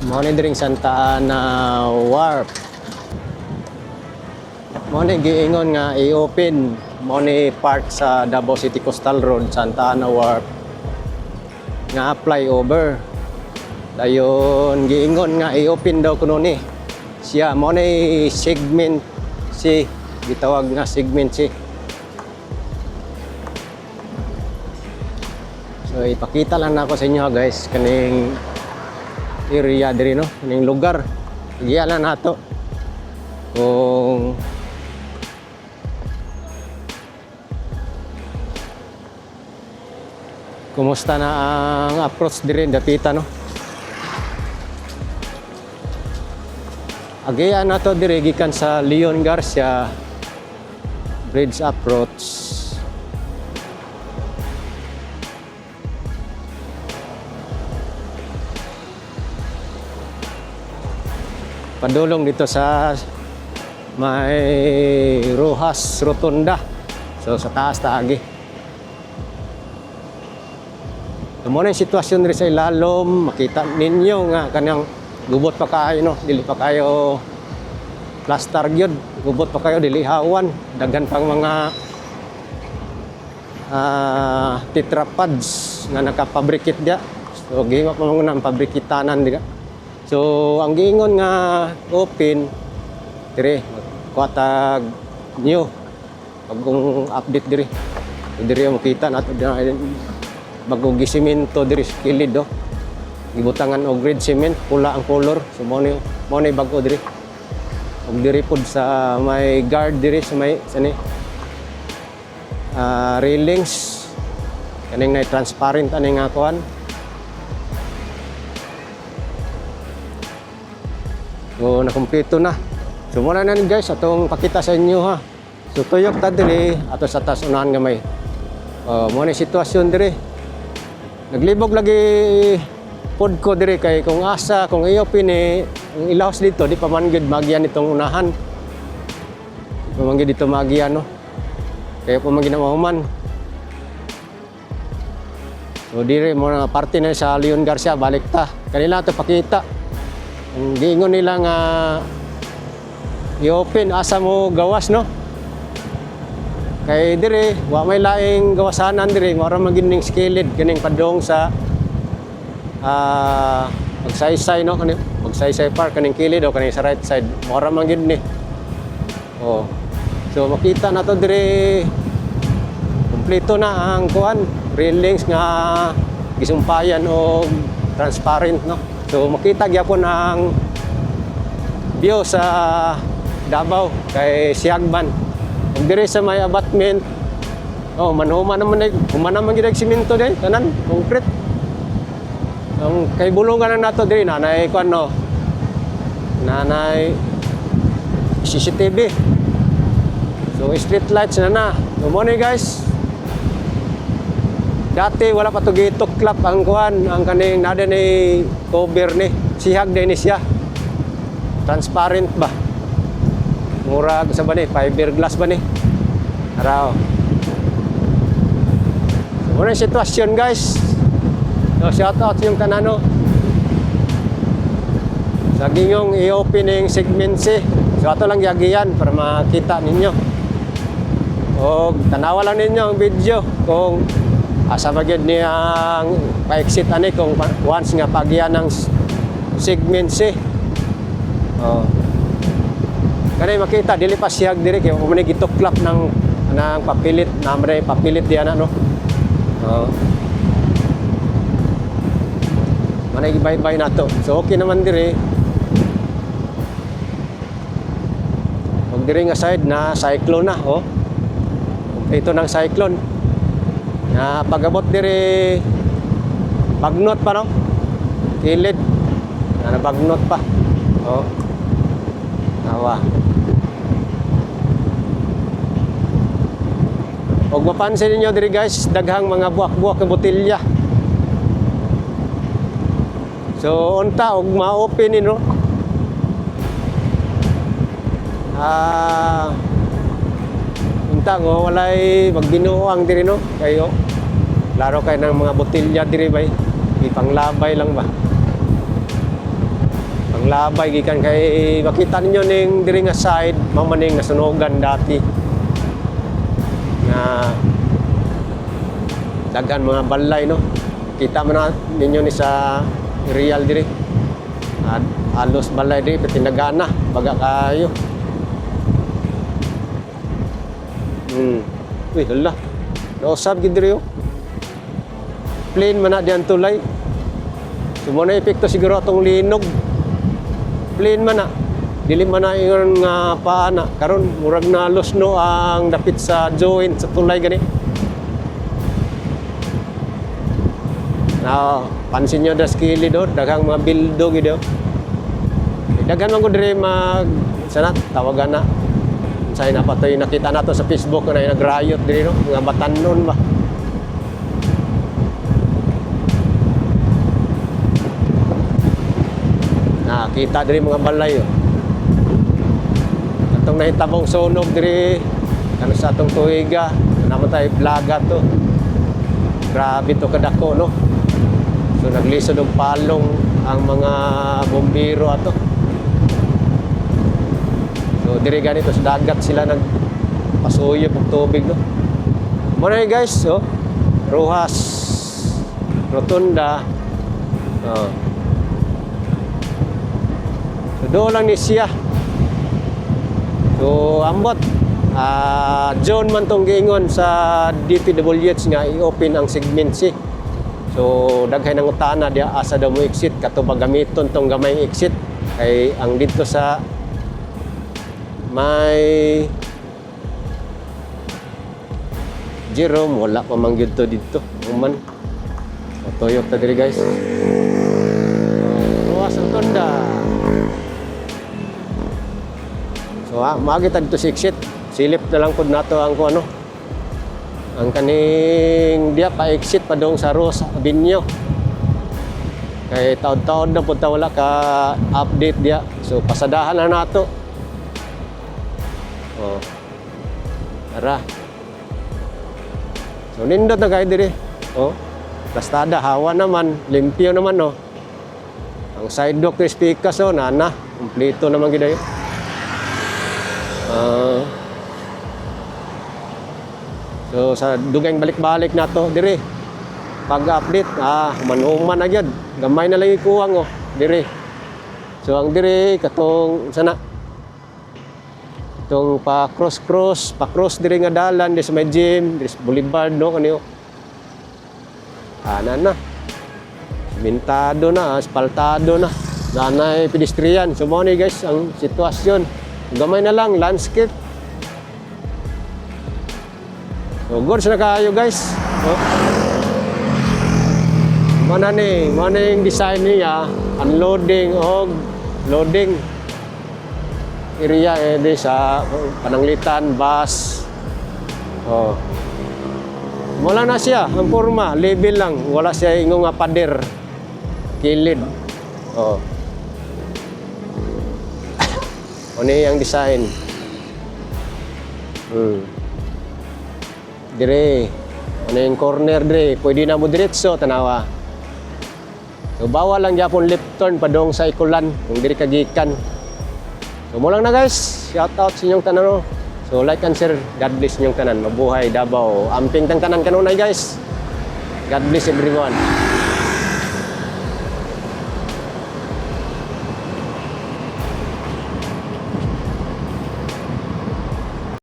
Monitoring Santa Ana Wharf. Mo ni giingon nga i-open mo ni part sa Davao City Coastal Road, Santa Ana Wharf nga flyover. Dayon giingon nga i-open daw kuno ni siya mo ni segment C, gitawag nga segment C. So ipakita lang nako sa inyo guys kaning area diri no, kaning lugar. Igiya lang nato kung kumusta na ang approach diri dapita no. Agiya nato diri gikan sa Leon Garcia Bridge approach. Padulong dito sa may Rojas Rotunda. So sa taas taagi. Mo na yung sitwasyon rin sa ilalom, makita ninyo nga kanang gubot pa kayo no, dili pa kayo plaster gyud, gubot pa kayo dili hawan, daghan pang mga tetrapods nga nakapabrikit dia. So giwa pa mga nang pabrikitanan diga. So ang giingon nga open dire kuatag new bagong update dire. So, dire mo kita nato bagong gisemento diri sa kilid do. Gibutangan og red cement, pula ang color. So mo ni bag-o diri. Og diri pod sa may guard diri sa may sani railings kaning na transparent ani nga kuan. So nakumpleto na. So muna na guys atong pakita sa inyo ha. So tuyok ta diri ato sa taas unahan nga may mo ni sitwasyon diri. Naglibog lagi pod ko diri kay kung asa kung iyo pini ang ilaos dito di pa man gid magian itong unahan. Di pa man gid dito magian no. Kaya pa man ginamahuman. So diri mo na parte na sa Leon Garcia balik ta. Kanila to pakita. Ang giingon nila nga i-open asa mo gawas no. Kay dire wa may laing gawasanan dire mara magining skilled kaning padong sa magsaysay no kaning magsaysay park kaning kilid o kaning sa right side mara man gid ni. Oh. So makita na to dire kumpleto na ang kuan railings nga gisumpayan og transparent no. So makita gyapon ang view sa Davao kay Siagban. Ug dire sa may abutment manhuman naman humana man gid semento day tanan concrete. Ang kay bulungan na nato dire nanay kuan no. Nanay CCTV. So street lights na. Mo ni guys. Dati wala pa to gituklap ang kuan ang kaning nada ni cover ni sihag din ni siya. Transparent ba? Murag sa ba ni fiberglass ba ni? Araw. So, muna yung sitwasyon guys. So, shout out yung tanano. Sa ginyong i-opening segment C. So ato lang yagiyan para makita ninyo. O tanawa lang ninyo ang video kung asa ba gyud ni ang pa-exit ani kung once nga pagyan ng segment C. Oh. Kanay makita dili pa siyag diri kay mo ni gituklap ng papilit na may papilit diyan no. Oh. Manay gibay-bay nato. So okay naman diri. Og diri nga side na cyclone na oh. Ito ng cyclone. Na pagabot diri bagnot pa no. Kilid. Na bagnot pa. Oh. Awa. Og mapansin niyo diri guys, daghang mga buwak-buwak nga botelya. So unta og ma-open ni no. Unta ngo walay magbinuang diri no. Kayo laro kay ng mga botelya diri bay. Ipanglabay lang ba. labay gikan kay makita ninyo ning diri nga side mao man ning nasunugan dati na daghan mga balay no. Kita man na ninyo ni sa real diri. Halos balay diri patinagana baga kayo. Uy, hala. Nausab gid diri oh. Plain man na diyan tulay. Sumo na epekto siguro atong linog. Plain man na. Dili man na ingon nga paa na. Karon murag na losno ang dapit sa joint sa tulay gani. Na pansin nyo das kilid do, daghang mga bildo gid do. Daghan man ko diri mag sana tawagan na. Unsay na patoy nakita nato sa Facebook na nag-riot diri no, mga batanon ba. Nakita diri mga balay oh. Atong nahitabong sunog diri ano sa atong tuiga, namatay plaga to. Grabe to kadako no. So naglisod og palong ang mga bombero ato. So diri ganito sa dagat sila nagpasuyop og tubig no. Mo na guys, oh. Rojas Rotunda. Oh. So doon lang ni siya. So ambot John man tong giingon sa DPWH nga i-open ang segment C. So daghay nang utana dia asa daw mo exit katubag gamiton tong gamay exit kay ang dito sa may Jerome wala pa man gyud to dito man toyok ta diri guys. Ruas ang Tonda. So makita dito si exit silip na lang pud nato ang ano ang kaning dia pa exit pa dong sa Rosa Avenue kay taon-taon na punta wala ka update dia so pasadahan na nato. Oh tara so nindot na kayo diri oh plastada hawa naman limpyo naman no ang sidewalk ni speakers oh nana kumpleto naman gid ayo. So sa dugay balik-balik nato diri pag-update manuman na gyud gamay na lang ikuwang oh diri. So ang diri katong sana itong pa cross diri nga dalan di sa may gym diri sa boulevard no kaniyo na mintado na asfaltado na nanay pedestrian. So mo ni guys ang sitwasyon gamay na lang landscape. So goods na kayo guys. Oh. Mana yung design niya, unloading o loading area di sa pananglitan, bus. Oh. Wala na siya, ang forma, level lang, wala siya ingong nga pader, kilid. Oh. Ano yung design? Dire, ano yung corner dire, pwede na mo diretso, tanawa. So bawal lang yapon left turn padong sa ikulan, kung dire kagikan. So mo lang na guys, shout out sa inyong tanan. No? So like and share, God bless inyong tanan, mabuhay Davao. Amping tang tanan kanunay guys. God bless everyone.